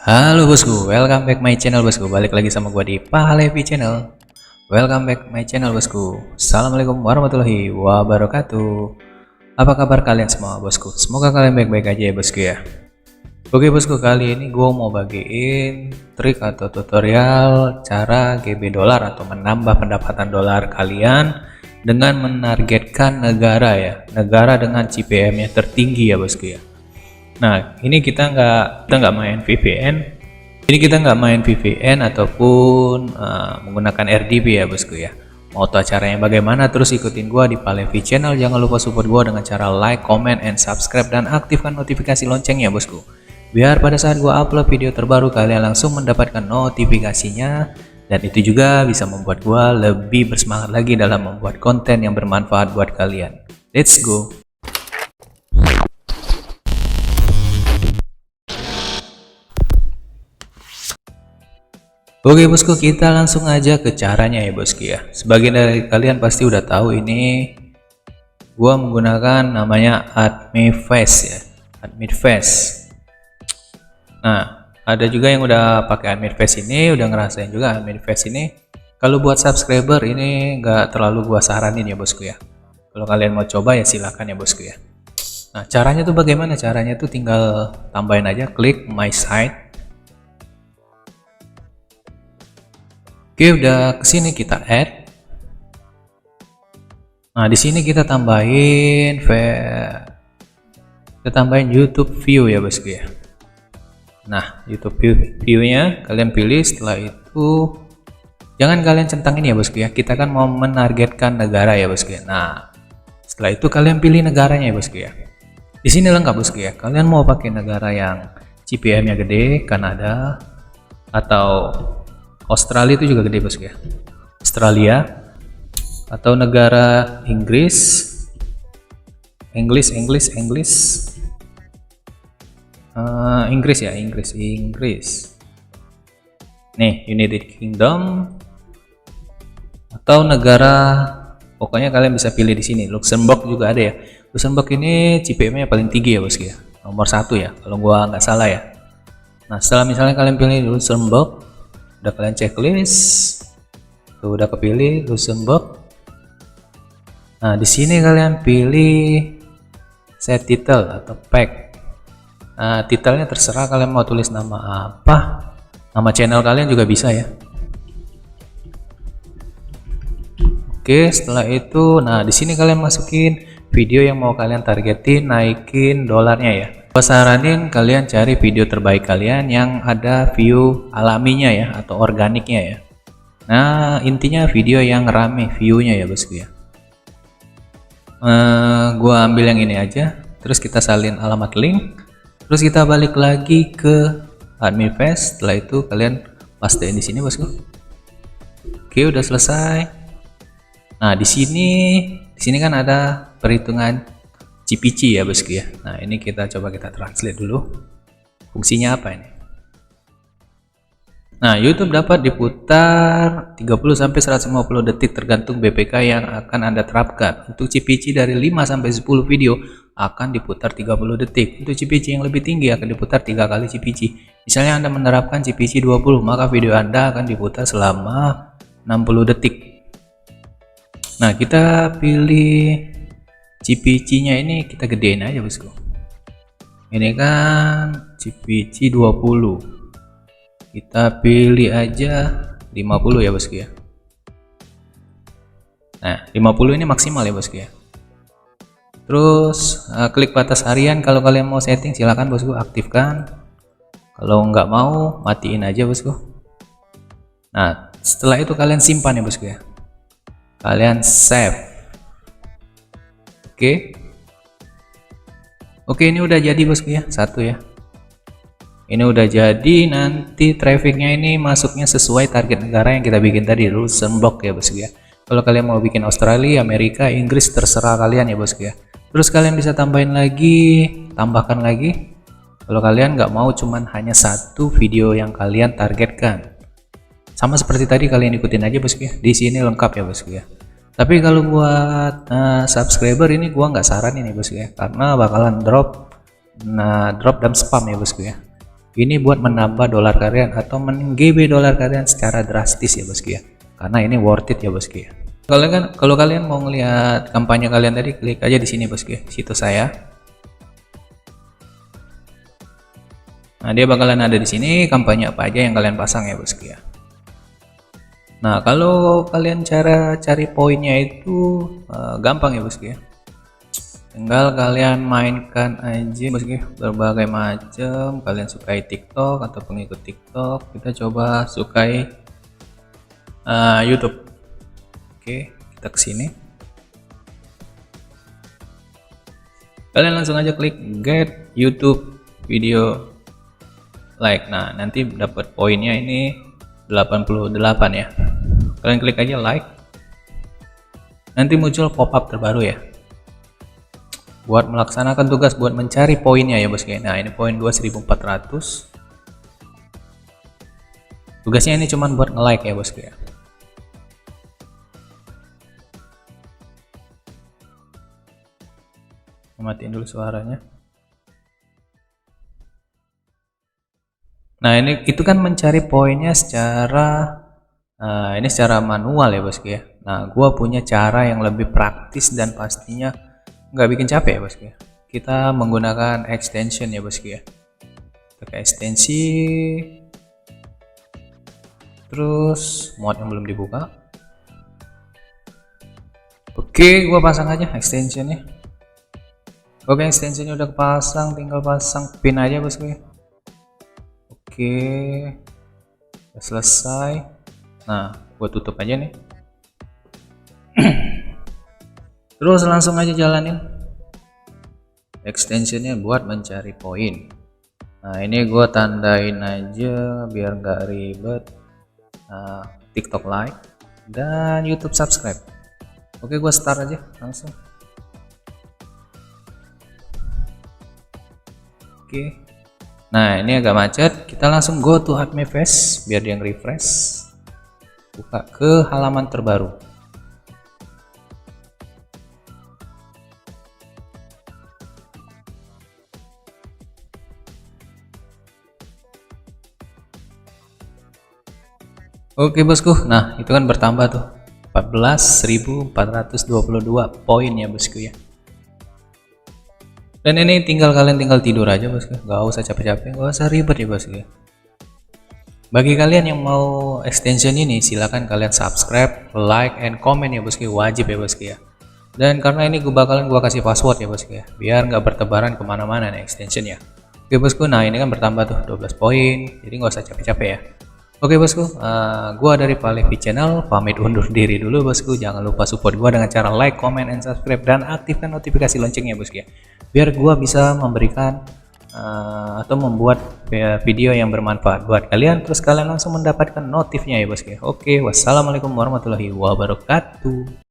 Halo bosku, welcome back my channel bosku. Balik lagi sama gua di Pahalevi channel. Welcome back my channel bosku. Assalamualaikum warahmatullahi wabarakatuh. Apa kabar kalian semua bosku? Semoga kalian baik-baik aja ya bosku ya. Oke bosku, kali ini gua mau bagiin trik atau tutorial cara GB dolar atau menambah pendapatan dolar kalian dengan menargetkan negara ya. Negara dengan CPM-nya tertinggi ya bosku ya. Nah, ini kita nggak main VPN. Ini kita nggak main VPN ataupun menggunakan RDP ya bosku ya. Mau tahu caranya bagaimana? Terus ikutin gua di Pahalevi channel. Jangan lupa support gua dengan cara like, comment, and subscribe dan aktifkan notifikasi loncengnya bosku. Biar pada saat gua upload video terbaru kalian langsung mendapatkan notifikasinya, dan itu juga bisa membuat gua lebih bersemangat lagi dalam membuat konten yang bermanfaat buat kalian. Let's go. Oke bosku, kita langsung aja ke caranya ya bosku ya. Sebagian dari kalian pasti udah tahu ini gua menggunakan namanya Admifast ya, Admifast. Nah, ada juga yang udah pakai Admifast ini, udah ngerasain juga Admifast ini. Kalau buat subscriber ini nggak terlalu gua saranin ya bosku ya. Kalau kalian mau coba ya silakan ya bosku ya. Nah, caranya tuh bagaimana? Caranya tuh tinggal tambahin aja, klik my site. Oke, udah kesini kita add. Nah, di sini kita tambahin YouTube view ya bosku ya. Nah, YouTube view-nya kalian pilih. Setelah itu jangan kalian centangin ya bosku ya. Kita kan mau menargetkan negara ya bosku ya. Nah, setelah itu kalian pilih negaranya ya bosku ya. Di sini lengkap bosku ya. Kalian mau pakai negara yang CPM-nya gede, Kanada atau Australia itu juga gede bosku ya, Australia, atau negara Inggris, Inggris ya, Inggris. Nih, United Kingdom, atau negara, pokoknya kalian bisa pilih di sini. Luxembourg juga ada ya. Luxembourg ini CPM-nya paling tinggi ya bosku ya, nomor 1 ya, kalau gua nggak salah ya. Nah, setelah misalnya kalian pilih Luxembourg, udah kalian checklist, tuh udah kepilih Luxembourg. Nah, di sini kalian pilih set title atau pack. Nah, titelnya terserah kalian mau tulis nama apa, nama channel kalian juga bisa ya. Oke, setelah itu, nah di sini kalian masukin video yang mau kalian targetin, naikin dolarnya ya. Gua saranin kalian cari video terbaik kalian yang ada view alaminya ya, atau organiknya ya. Nah, intinya video yang rame viewnya ya bosku ya. Gua ambil yang ini aja, terus kita salin alamat link, terus kita balik lagi ke Admifast. Setelah itu kalian pastein di sini bosku. Oke, udah selesai. Nah, di sini kan ada perhitungan CPC ya bosku ya. Nah, ini kita coba translate dulu. Fungsinya apa ini? Nah, YouTube dapat diputar 30-150 detik tergantung BPK yang akan Anda terapkan. Untuk CPC dari 5-10 video akan diputar 30 detik. Untuk CPC yang lebih tinggi akan diputar 3 kali CPC. Misalnya Anda menerapkan CPC 20, maka video Anda akan diputar selama 60 detik. Nah, kita pilih CPC-nya ini, kita gedein aja bosku. Ini kan CPC 20. Kita pilih aja 50 ya bosku ya. Nah, 50 ini maksimal ya bosku ya. Terus klik batas harian. Kalau kalian mau setting silahkan bosku, aktifkan. Kalau nggak mau, matiin aja bosku. Nah, setelah itu kalian simpan ya bosku ya. Kalian save. Oke, ini udah jadi bosku ya, satu ya. Ini udah jadi, nanti trafficnya ini masuknya sesuai target negara yang kita bikin tadi, Luxembourg ya bosku ya. Kalau kalian mau bikin Australia, Amerika, Inggris, terserah kalian ya bosku ya. Terus kalian bisa tambahkan lagi. Kalau kalian nggak mau cuman hanya satu video yang kalian targetkan. Sama seperti tadi, kalian ikutin aja bosku ya. Di sini lengkap ya bosku ya. Tapi kalau buat subscriber ini gua nggak saranin ya bosku ya, karena bakalan drop dan spam ya bosku ya. Ini buat menambah dolar kalian atau men-GB dolar kalian secara drastis ya bosku ya. Karena ini worth it ya bosku ya. Kalau kalian mau ngelihat kampanye kalian tadi, klik aja di sini bosku ya, situs saya. Nah, dia bakalan ada di sini kampanye apa aja yang kalian pasang ya bosku ya. Nah, kalau kalian cara cari poinnya itu gampang ya bosku ya. Tinggal kalian mainkan aja bosku, berbagai macam. Kalian sukai TikTok atau pengikut TikTok, kita coba sukai YouTube. Oke, kita ke sini. Kalian langsung aja klik get YouTube video like. Nah, nanti dapat poinnya ini 88 ya. Kalian klik aja like. Nanti muncul pop-up terbaru ya. Buat melaksanakan tugas buat mencari poinnya ya bosku. Nah, ini poin 2400. Tugasnya ini cuman buat nge-like ya bosku ya. Matiin dulu suaranya. Nah, itu kan mencari poinnya secara ini secara manual ya bosku ya. Nah, gua punya cara yang lebih praktis dan pastinya nggak bikin capek ya bosku ya. Kita menggunakan extension ya bosku ya. Pakai ekstensi, terus mod yang belum dibuka. Oke, gua pasang aja extensionnya. Oke, extensionnya udah kepasang, tinggal pasang pin aja bosku ya. Oke, udah selesai. Nah, gua tutup aja nih. Terus langsung aja jalanin extensionnya buat mencari poin. Nah, ini gue tandain aja biar nggak ribet. TikTok like dan YouTube subscribe. Oke, gue start aja langsung. Oke, nah ini agak macet, kita langsung go to HTML5 biar dia refresh. Buka ke halaman terbaru. Oke bosku, nah itu kan bertambah tuh 14.422 poin ya bosku ya. Dan ini kalian tinggal tidur aja bosku, gak usah capek-capek, gak usah ribet ya bosku ya. Bagi kalian yang mau extension ini, silahkan kalian subscribe, like, and comment ya bosku, wajib ya bosku ya. Dan karena ini gua kasih password ya bosku ya, biar nggak bertebaran kemana-mana nih extensionnya. Oke bosku, nah ini kan bertambah tuh 12 poin, jadi nggak usah capek-capek ya. Oke bosku, gua dari Palevi Channel pamit undur diri dulu bosku. Jangan lupa support gua dengan cara like, comment, and subscribe, dan aktifkan notifikasi loncengnya bosku ya, biar gua bisa memberikan atau membuat video yang bermanfaat buat kalian, terus kalian langsung mendapatkan notifnya ya bosku ya. Oke, wassalamualaikum warahmatullahi wabarakatuh.